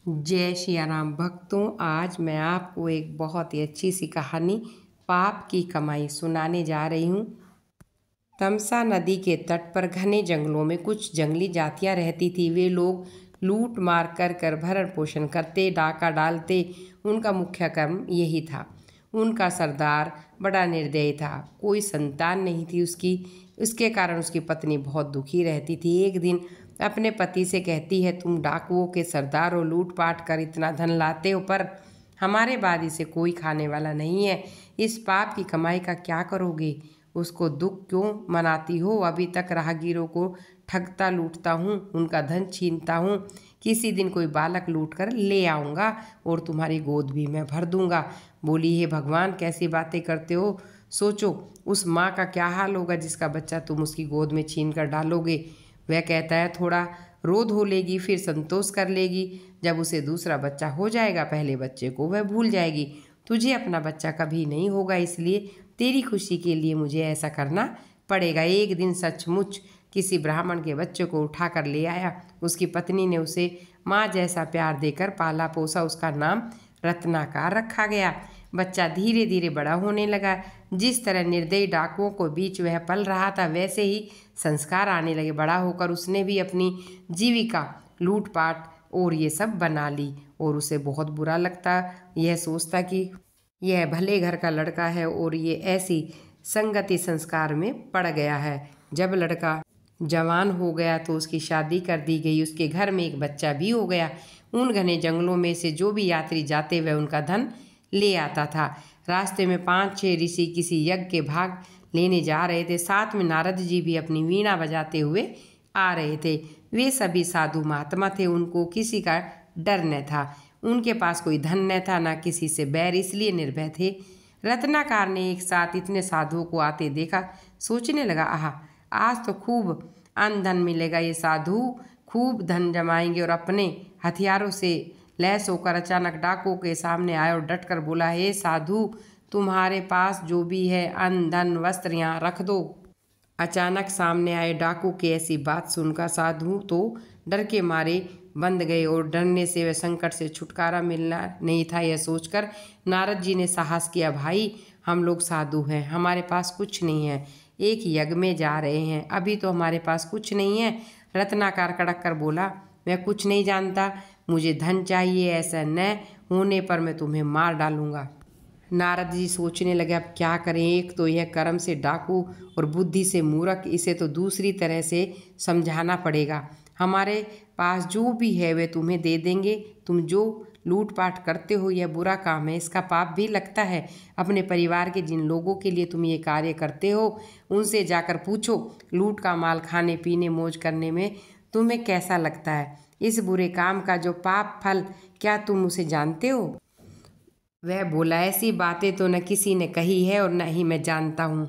जय सिया राम भक्तों। आज मैं आपको एक बहुत ही अच्छी सी कहानी पाप की कमाई सुनाने जा रही हूँ। तमसा नदी के तट पर घने जंगलों में कुछ जंगली जातियाँ रहती थी। वे लोग लूट मार कर भरण पोषण करते, डाका डालते। उनका मुख्य कर्म यही था। उनका सरदार बड़ा निर्दयी था। कोई संतान नहीं थी उसकी। उसके कारण उसकी पत्नी बहुत दुखी रहती थी। एक दिन अपने पति से कहती है, तुम डाकुओं के सरदार हो, लूट पाट कर इतना धन लाते हो, पर हमारे बाद इसे कोई खाने वाला नहीं है। इस पाप की कमाई का क्या करोगे? उसको दुख क्यों मनाती हो? अभी तक राहगीरों को ठगता लूटता हूँ, उनका धन छीनता हूँ। किसी दिन कोई बालक लूट कर ले आऊँगा और तुम्हारी गोद भी मैं भर दूँगा। बोली, हे भगवान, कैसी बातें करते हो? सोचो उस माँ का क्या हाल होगा जिसका बच्चा तुम उसकी गोद में छीन कर डालोगे। वह कहता है थोड़ा रो धो लेगी, फिर संतोष कर लेगी। जब उसे दूसरा बच्चा हो जाएगा, पहले बच्चे को वह भूल जाएगी। तुझे अपना बच्चा कभी नहीं होगा, इसलिए तेरी खुशी के लिए मुझे ऐसा करना पड़ेगा। एक दिन सचमुच किसी ब्राह्मण के बच्चे को उठा कर ले आया। उसकी पत्नी ने उसे माँ जैसा प्यार देकर पाला पोसा। उसका नाम रत्नाकर रखा गया। बच्चा धीरे धीरे बड़ा होने लगा। जिस तरह निर्दयी डाकुओं को बीच वह पल रहा था, वैसे ही संस्कार आने लगे। बड़ा होकर उसने भी अपनी जीविका लूटपाट और ये सब बना ली, और उसे बहुत बुरा लगता। यह सोचता कि यह भले घर का लड़का है और ये ऐसी संगति संस्कार में पड़ गया है। जब लड़का जवान हो गया तो उसकी शादी कर दी गई। उसके घर में एक बच्चा भी हो गया। उन घने जंगलों में से जो भी यात्री जाते वह उनका धन ले आता था। रास्ते में 5-6 ऋषि किसी यज्ञ के भाग लेने जा रहे थे। साथ में नारद जी भी अपनी वीणा बजाते हुए आ रहे थे। वे सभी साधु महात्मा थे। उनको किसी का डर न था। उनके पास कोई धन न था, न किसी से बैर, इसलिए निर्भय थे। रत्नाकर ने एक साथ इतने साधुओं को आते देखा। सोचने लगा, आहा, आज तो खूब अन्न धन मिलेगा। ये साधु खूब धन जमाएंगे। और अपने हथियारों से लैस होकर अचानक डाकुओं के सामने आया और डट कर बोला, हे साधु, तुम्हारे पास जो भी है अन्न धन वस्त्र यहाँ रख दो। अचानक सामने आए डाकू की ऐसी बात सुनकर साधु तो डर के मारे बंद गए, और डरने से वह संकट से छुटकारा मिलना नहीं था। यह सोचकर नारद जी ने साहस किया, भाई, हम लोग साधु हैं, हमारे पास कुछ नहीं है, एक यज्ञ में जा रहे हैं, अभी तो हमारे पास कुछ नहीं है। रत्नाकर कड़क कर बोला, मैं कुछ नहीं जानता, मुझे धन चाहिए, ऐसा न होने पर मैं तुम्हें मार डालूंगा। नारद जी सोचने लगे, अब क्या करें? एक तो यह कर्म से डाकू और बुद्धि से मूर्ख, इसे तो दूसरी तरह से समझाना पड़ेगा। हमारे पास जो भी है वे तुम्हें दे देंगे। तुम जो लूटपाट करते हो यह बुरा काम है, इसका पाप भी लगता है। अपने परिवार के जिन लोगों के लिए तुम ये कार्य करते हो उनसे जाकर पूछो, लूट का माल खाने पीने मौज करने में तुम्हें कैसा लगता है? इस बुरे काम का जो पाप फल, क्या तुम उसे जानते हो? वह बोला, ऐसी बातें तो न किसी ने कही है और न ही मैं जानता हूँ।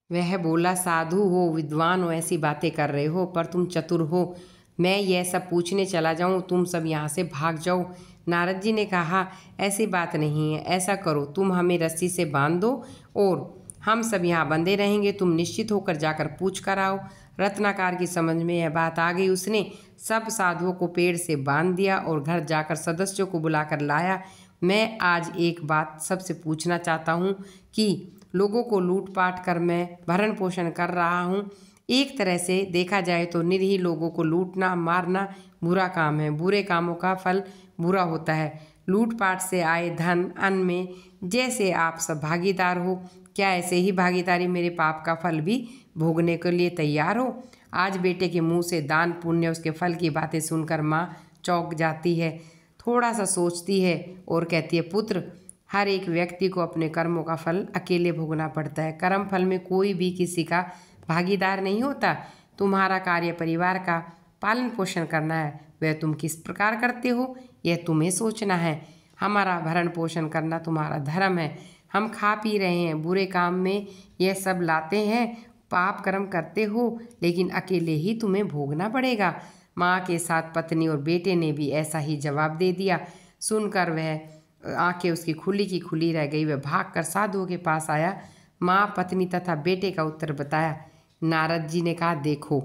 वह बोला, साधु हो, विद्वान हो, ऐसी बातें कर रहे हो, पर तुम चतुर हो। मैं यह सब पूछने चला जाऊँ, तुम सब यहाँ से भाग जाओ। नारद जी ने कहा, ऐसी बात नहीं है, ऐसा करो, तुम हमें रस्सी से बांध दो और हम सब यहाँ बंधे रहेंगे। तुम निश्चित होकर जाकर पूछ कर आओ। रत्नाकर की समझ में यह बात आ गई। उसने सब साधुओं को पेड़ से बांध दिया और घर जाकर सदस्यों को बुलाकर लाया। मैं आज एक बात सबसे पूछना चाहता हूँ कि लोगों को लूटपाट कर मैं भरण पोषण कर रहा हूँ। एक तरह से देखा जाए तो निरीह लोगों को लूटना मारना बुरा काम है। बुरे कामों का फल बुरा होता है। लूटपाट से आए धन अन्न में जैसे आप सब भागीदार हो, क्या ऐसे ही भागीदारी मेरे पाप का फल भी भोगने के लिए तैयार हो? आज बेटे के मुंह से दान पुण्य उसके फल की बातें सुनकर माँ चौंक जाती है, थोड़ा सा सोचती है और कहती है, पुत्र, हर एक व्यक्ति को अपने कर्मों का फल अकेले भोगना पड़ता है। कर्म फल में कोई भी किसी का भागीदार नहीं होता। तुम्हारा कार्य परिवार का पालन पोषण करना है। वह तुम किस प्रकार करते हो यह तुम्हें सोचना है। हमारा भरण पोषण करना तुम्हारा धर्म है। हम खा पी रहे हैं, बुरे काम में यह सब लाते हैं, पाप कर्म करते हो, लेकिन अकेले ही तुम्हें भोगना पड़ेगा। माँ के साथ पत्नी और बेटे ने भी ऐसा ही जवाब दे दिया। सुनकर वह आंखें उसकी खुली की खुली रह गई। वह भागकर साधुओं के पास आया, माँ, पत्नी तथा बेटे का उत्तर बताया। नारद जी ने कहा, देखो,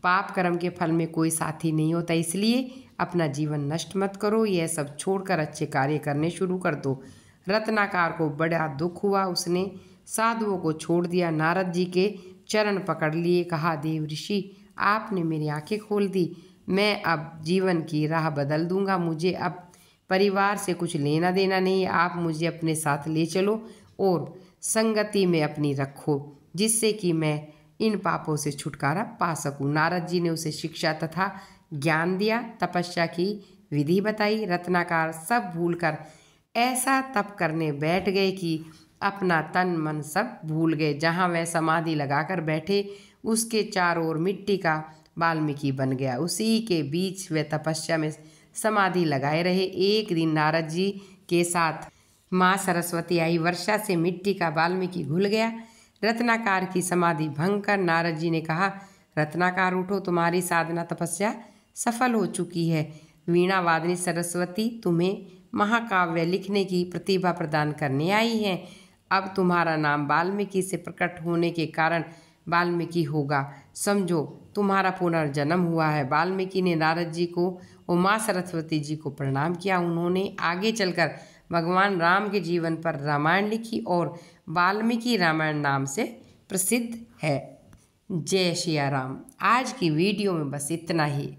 पाप कर्म के फल में कोई साथी नहीं होता, इसलिए अपना जीवन नष्ट मत करो, यह सब छोड़कर अच्छे कार्य करने शुरू कर दो। रत्नाकर को बड़ा दुख हुआ, उसने साधुओं को छोड़ दिया, नारद जी के चरण पकड़ लिए, कहा देव ऋषि आपने मेरी आंखें खोल दी, मैं अब जीवन की राह बदल दूंगा, मुझे अब परिवार से कुछ लेना देना नहीं, आप मुझे अपने साथ ले चलो और संगति में अपनी रखो, जिससे कि मैं इन पापों से छुटकारा पा सकूं। नारद जी ने उसे शिक्षा तथा ज्ञान दिया, तपस्या की विधि बताई। रत्नाकर सब भूलकर ऐसा तप करने बैठ गए कि अपना तन मन सब भूल गए। जहाँ वह समाधि लगाकर बैठे उसके चारों ओर मिट्टी का वाल्मीकि बन गया, उसी के बीच वे तपस्या में समाधि लगाए रहे। एक दिन नारद जी के साथ माँ सरस्वती आई, वर्षा से मिट्टी का वाल्मीकि घुल गया। रत्नाकर की समाधि भंग कर नारद जी ने कहा, रत्नाकर उठो, तुम्हारी साधना तपस्या सफल हो चुकी है। वीणा वादनी सरस्वती तुम्हें महाकाव्य लिखने की प्रतिभा प्रदान करने आई है। अब तुम्हारा नाम वाल्मीकि से प्रकट होने के कारण वाल्मीकि होगा, समझो तुम्हारा पुनर्जन्म हुआ है। वाल्मीकि ने नारद जी को और माँ सरस्वती जी को प्रणाम किया। उन्होंने आगे चलकर भगवान राम के जीवन पर रामायण लिखी और वाल्मीकि रामायण नाम से प्रसिद्ध है। जय सिया राम। आज की वीडियो में बस इतना ही।